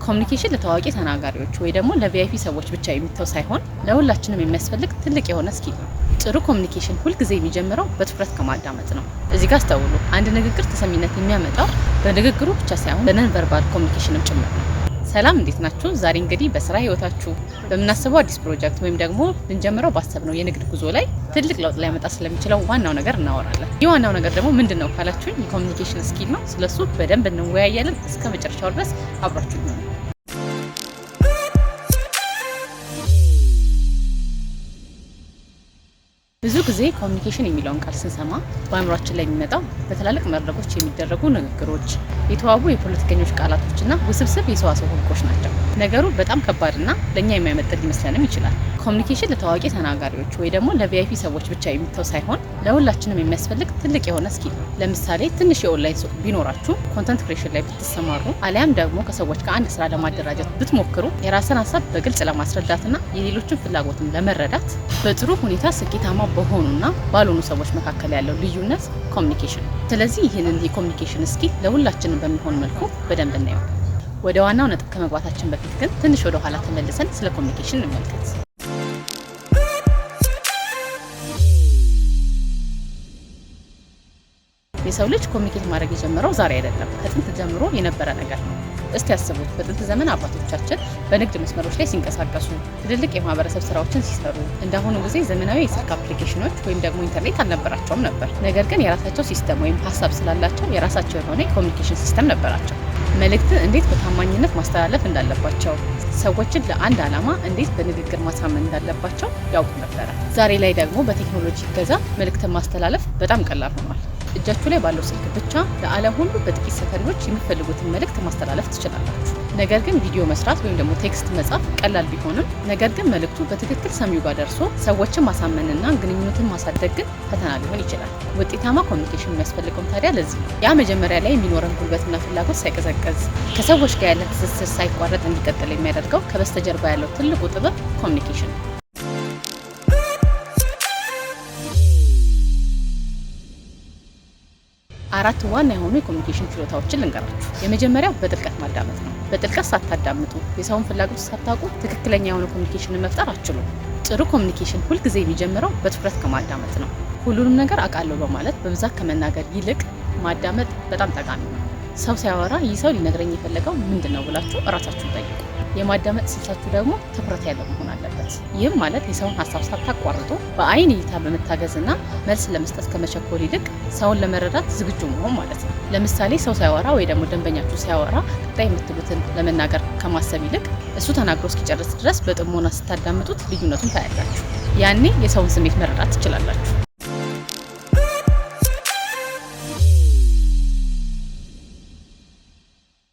ኮሚኒኬሽን ለታዋቂ ተናጋሪዎች ወይ ደግሞ ለቪአይፒ ሰዎች ብቻ የሚተው ሳይሆን ለሁላችንም የሚያስፈልግ ትልቅ የሆነ ስኪል ነው። ጥሩ ኮሚኒኬሽን ሁልጊዜ የሚጀምረው በትኩረት ከማዳመጥ ነው። እዚህ ጋር አስተውሉ፣ አንድ ንግግር ተሰሚነት የሚያመጣው በንግግሩ ብቻ ሳይሆን በነን ቨርባል ኮሚኒኬሽንም ጭምር ነው። ሰላም፣ እንዴት ናችሁ? ዛሬ እንግዲህ በስራ ህይወታችሁ በምናስበው አዲስ ፕሮጀክት ወይም ደግሞ ልንጀምረው ባሰብነው የንግድ ጉዞ ላይ ትልቅ ለውጥ ሊያመጣ ስለሚችለው ዋናው ነገር እናወራለን። ይህ ዋናው ነገር ደግሞ ምንድን ነው ካላችሁኝ የኮሚኒኬሽን ስኪል ነው። ስለሱ በደንብ እንወያያለን። እስከ መጨረሻው ድረስ አብራችሁ ነው። ብዙ ጊዜ ኮሚኒኬሽን የሚለውን ቃል ስንሰማ በአእምሯችን ላይ የሚመጣው በትላልቅ መድረኮች የሚደረጉ ንግግሮች፣ የተዋቡ የፖለቲከኞች ቃላቶችና ውስብስብ የሰዋሰው ህጎች ናቸው። ነገሩ በጣም ከባድና ለእኛ የማይመጥን ሊመስለንም ይችላል። ኮሚኒኬሽን ለታዋቂ ተናጋሪዎች ወይ ደግሞ ለቪአይፒ ሰዎች ብቻ የሚተው ሳይሆን ለሁላችንም የሚያስፈልግ ትልቅ የሆነ ስኪል ነው። ለምሳሌ ትንሽ የኦንላይን ሱቅ ቢኖራችሁ ኮንተንት ክሬሽን ላይ ብትሰማሩ፣ አሊያም ደግሞ ከሰዎች ጋር አንድ ስራ ለማደራጀት ብትሞክሩ የራስን ሀሳብ በግልጽ ለማስረዳትና የሌሎችን ፍላጎትን ለመረዳት በጥሩ ሁኔታ ስኬታማ በሆኑና ባልሆኑ ሰዎች መካከል ያለው ልዩነት ኮሚኒኬሽን ነው። ስለዚህ ይህንን የኮሚኒኬሽን ስኪል ለሁላችንም በሚሆን መልኩ በደንብ እናየው። ወደ ዋናው ነጥብ ከመግባታችን በፊት ግን ትንሽ ወደ ኋላ ተመልሰን ስለ ኮሚኒኬሽን እንመልከት። የሰው ልጅ ኮሚኒኬት ማድረግ የጀመረው ዛሬ አይደለም፣ ከጥንት ጀምሮ የነበረ ነገር ነው። እስቲ ያስቡት፣ በጥንት ዘመን አባቶቻችን በንግድ መስመሮች ላይ ሲንቀሳቀሱ፣ ትልልቅ የማህበረሰብ ስራዎችን ሲሰሩ እንዳሁኑ ጊዜ ዘመናዊ የስልክ አፕሊኬሽኖች ወይም ደግሞ ኢንተርኔት አልነበራቸውም ነበር። ነገር ግን የራሳቸው ሲስተም ወይም ሀሳብ ስላላቸው የራሳቸው የሆነ የኮሚኒኬሽን ሲስተም ነበራቸው። መልእክትን እንዴት በታማኝነት ማስተላለፍ እንዳለባቸው፣ ሰዎችን ለአንድ ዓላማ እንዴት በንግግር ማሳመን እንዳለባቸው ያውቁ ነበረ። ዛሬ ላይ ደግሞ በቴክኖሎጂ እገዛ መልእክትን ማስተላለፍ በጣም ቀላል ሆኗል። እጃችሁ ላይ ባለው ስልክ ብቻ ለዓለም ሁሉ በጥቂት ሰከንዶች የሚፈልጉትን መልእክት ማስተላለፍ ትችላላችሁ። ነገር ግን ቪዲዮ መስራት ወይም ደግሞ ቴክስት መጻፍ ቀላል ቢሆንም ነገር ግን መልእክቱ በትክክል ሰሚው ጋር ደርሶ ሰዎችን ማሳመንና ግንኙነትን ማሳደግ ግን ፈተና ሊሆን ይችላል። ውጤታማ ኮሚኒኬሽን የሚያስፈልገው ታዲያ ለዚህ ነው። ያ መጀመሪያ ላይ የሚኖረን ጉልበትና ፍላጎት ሳይቀዘቀዝ ከሰዎች ጋር ያለን ትስስር ሳይቋረጥ እንዲቀጥል የሚያደርገው ከበስተጀርባ ያለው ትልቁ ጥበብ ኮሚኒኬሽን ነው። አራት ዋና የሆኑ የኮሚኒኬሽን ችሎታዎችን ልንገራችሁ። የመጀመሪያው በጥልቀት ማዳመጥ ነው። በጥልቀት ሳታዳምጡ የሰውን ፍላጎት ሳታውቁ ትክክለኛ የሆነ ኮሚኒኬሽንን መፍጠር አትችሉም። ጥሩ ኮሚኒኬሽን ሁልጊዜ የሚጀምረው በትኩረት ከማዳመጥ ነው። ሁሉንም ነገር አውቃለሁ በማለት በብዛት ከመናገር ይልቅ ማዳመጥ በጣም ጠቃሚ ነው። ሰው ሲያወራ ይህ ሰው ሊነግረኝ የፈለገው ምንድን ነው ብላችሁ እራሳችሁን ጠይቁ። የማዳመጥ ስልታችሁ ደግሞ ትኩረት ያለው መሆን አለበት። ይህም ማለት የሰውን ሀሳብ ሳታቋርጡ በአይን እይታ በመታገዝና መልስ ለመስጠት ከመቸኮል ይልቅ ሰውን ለመረዳት ዝግጁ መሆን ማለት ነው። ለምሳሌ ሰው ሲያወራ ወይ ደግሞ ደንበኛችሁ ሲያወራ ቀጣይ የምትሉትን ለመናገር ከማሰብ ይልቅ እሱ ተናግሮ እስኪጨርስ ድረስ በጥሞና ስታዳምጡት ልዩነቱን ታያላችሁ። ያኔ የሰውን ስሜት መረዳት ትችላላችሁ።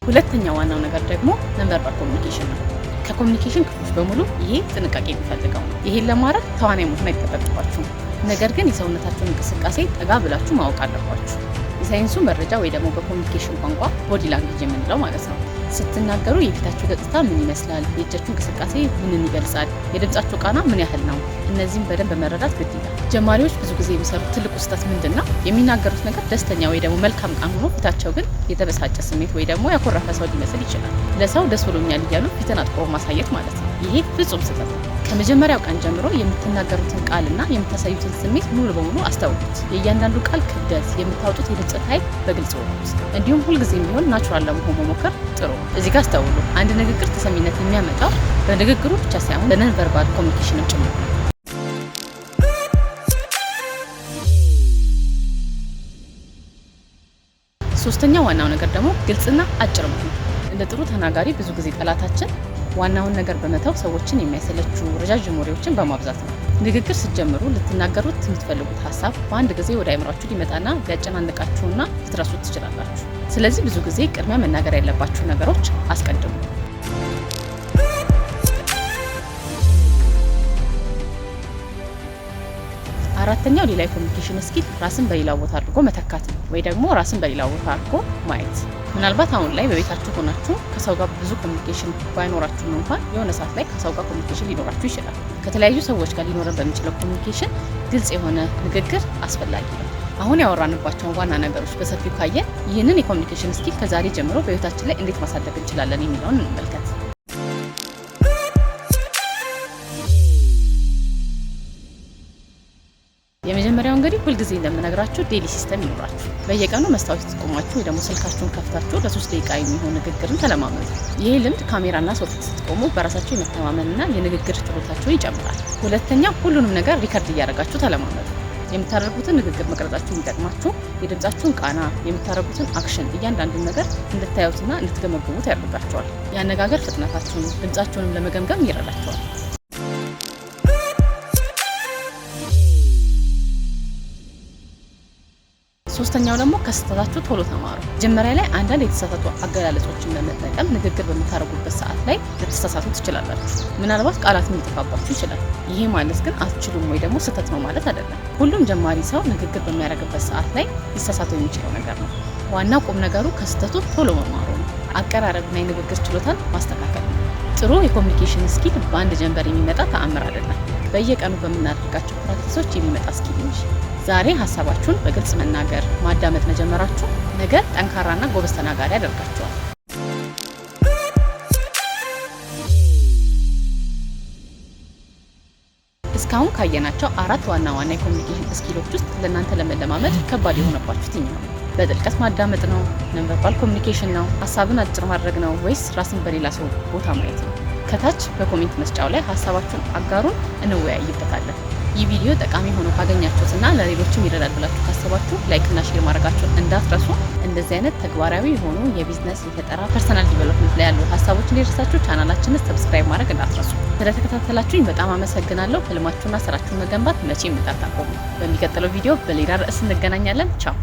ሁለተኛ ዋናው ነገር ደግሞ ነን ቨርባል ኮሚኒኬሽን ነው። ከኮሚኒኬሽን ክፍሎች በሙሉ ይሄ ጥንቃቄ የሚፈልገው ነው። ይሄን ለማድረግ ተዋናይ መሆን አይጠበቅባችሁም። ነገር ግን የሰውነታችሁን እንቅስቃሴ ጠጋ ብላችሁ ማወቅ አለባችሁ። የሳይንሱ መረጃ ወይ ደግሞ በኮሚኒኬሽን ቋንቋ ቦዲ ላንጉዌጅ የምንለው ማለት ነው። ስትናገሩ የፊታችሁ ገጽታ ምን ይመስላል? የእጃችሁ እንቅስቃሴ ምንን ይገልጻል? የድምጻችሁ ቃና ምን ያህል ነው? እነዚህም በደንብ መረዳት ግድ ይላል። ጀማሪዎች ብዙ ጊዜ የሚሰሩት ትልቁ ስህተት ምንድነው? የሚናገሩት ነገር ደስተኛ ወይ ደግሞ መልካም ቃል ሆኖ ፊታቸው ግን የተበሳጨ ስሜት ወይ ደግሞ ያኮረፈ ሰው ሊመስል ይችላል። ለሰው ደስ ብሎኛል እያሉ ፊትን አጥቆሮ ማሳየት ማለት ነው። ይሄ ፍጹም ስህተት ነው። ከመጀመሪያው ቀን ጀምሮ የምትናገሩትን ቃልና የምታሳዩትን ስሜት ሙሉ በሙሉ አስተውሉት። የእያንዳንዱ ቃል ክብደት፣ የምታወጡት የድምጽ ኃይል በግልጽ ወቁት። እንዲሁም ሁልጊዜም ቢሆን ናቹራል ለመሆን መሞከር ጥሩ። እዚህ ጋር አስተውሉ፣ አንድ ንግግር ተሰሚነት የሚያመጣው በንግግሩ ብቻ ሳይሆን በነን ቨርባል ኮሚኒኬሽንም ጭምር ነው። ሶስተኛ ዋናው ነገር ደግሞ ግልጽና አጭር መሆን። እንደ ጥሩ ተናጋሪ ብዙ ጊዜ ጠላታችን ዋናውን ነገር በመተው ሰዎችን የሚያሰለቹ ረጃጅም ወሬዎችን በማብዛት ነው። ንግግር ስትጀምሩ ልትናገሩት የምትፈልጉት ሀሳብ በአንድ ጊዜ ወደ አይምሯችሁ ሊመጣና ሊያጨናንቃችሁና ልትረሱት ትችላላችሁ። ስለዚህ ብዙ ጊዜ ቅድሚያ መናገር ያለባችሁ ነገሮች አስቀድሙ። አራተኛው ሌላ የኮሚኒኬሽን ስኪል ራስን በሌላ ቦታ አድርጎ መተካት ነው፣ ወይ ደግሞ ራስን በሌላ ቦታ አድርጎ ማየት። ምናልባት አሁን ላይ በቤታችሁ ሆናችሁ ከሰው ጋር ብዙ ኮሚኒኬሽን ባይኖራችሁ እንኳን የሆነ ሰዓት ላይ ከሰው ጋር ኮሚኒኬሽን ሊኖራችሁ ይችላል። ከተለያዩ ሰዎች ጋር ሊኖረን በሚችለው ኮሚኒኬሽን ግልጽ የሆነ ንግግር አስፈላጊ ነው። አሁን ያወራንባቸውን ዋና ነገሮች በሰፊው ካየን ይህንን የኮሚኒኬሽን ስኪል ከዛሬ ጀምሮ በህይወታችን ላይ እንዴት ማሳደግ እንችላለን የሚለውን እንመልከት። የመጀመሪያው እንግዲህ ሁልጊዜ እንደምነግራችሁ ዴሊ ሲስተም ይኖራችሁ። በየቀኑ መስታወት ስትቆማችሁ ወይ ደግሞ ስልካችሁን ከፍታችሁ ለ3 ደቂቃ የሚሆን ንግግርን ተለማመዱ። ይህ ልምድ ካሜራና ሰው ፊት ስትቆሙ በራሳችሁ የመተማመንና የንግግር ችሎታችሁን ይጨምራል። ሁለተኛ ሁሉንም ነገር ሪከርድ እያደረጋችሁ ተለማመዱ። የምታደርጉትን ንግግር መቅረጻችሁ የሚጠቅማችሁ የድምጻችሁን ቃና፣ የምታደርጉትን አክሽን እያንዳንዱን ነገር እንድታዩትና እንድትገመግሙት ያደርጋችኋል። የአነጋገር ፍጥነታችሁን፣ ድምጻችሁንም ለመገምገም ይረዳችኋል። ሶስተኛው ደግሞ ከስህተታችሁ ቶሎ ተማሩ። መጀመሪያ ላይ አንዳንድ የተሳሳቱ አገላለጾችን በመጠቀም ንግግር በምታደርጉበት ሰዓት ላይ ልትሳሳቱ ትችላላችሁ። ምናልባት ቃላት ሊጠፋባችሁ ይችላል። ይሄ ማለት ግን አትችሉም ወይ ደግሞ ስህተት ነው ማለት አይደለም። ሁሉም ጀማሪ ሰው ንግግር በሚያደርግበት ሰዓት ላይ ሊሳሳተው የሚችለው ነገር ነው። ዋናው ቁም ነገሩ ከስህተቱ ቶሎ መማሩ ነው። አቀራረብና የንግግር ችሎታን ማስተካከል ነው። ጥሩ የኮሚኒኬሽን ስኪል በአንድ ጀንበር የሚመጣ ተአምር አይደለም። በየቀኑ በምናደርጋቸው ፕራክቲሶች የሚመጣ ስኪል እንጂ። ዛሬ ሀሳባችሁን በግልጽ መናገር፣ ማዳመጥ መጀመራችሁ ነገ ጠንካራና ጎበዝ ተናጋሪ ያደርጋችኋል። እስካሁን ካየናቸው 4 ዋና ዋና የኮሚኒኬሽን ስኪሎች ውስጥ ለእናንተ ለመለማመድ ከባድ የሆነባችሁ የትኛው ነው? በጥልቀት ማዳመጥ ነው? ነንቨርባል ኮሚኒኬሽን ነው? ሀሳብን አጭር ማድረግ ነው? ወይስ ራስን በሌላ ሰው ቦታ ማየት ነው? ከታች በኮሜንት መስጫው ላይ ሀሳባችሁን አጋሩን፣ እንወያይበታለን። ይህ ቪዲዮ ጠቃሚ ሆኖ ካገኛችሁትና ለሌሎችም ይረዳል ብላችሁ ካሰባችሁ ላይክ እና ሼር ማድረጋችሁን እንዳትረሱ። እንደዚህ አይነት ተግባራዊ የሆኑ የቢዝነስ፣ የፈጠራ፣ ፐርሰናል ዲቨሎፕመንት ላይ ያሉ ሀሳቦች እንዲደርሳችሁ ቻናላችንን ሰብስክራይብ ማድረግ እንዳትረሱ። ስለተከታተላችሁኝ በጣም አመሰግናለሁ። ህልማችሁና ስራችሁን መገንባት መቼም እንዳታቆሙ። በሚቀጥለው ቪዲዮ በሌላ ርዕስ እንገናኛለን። ቻው።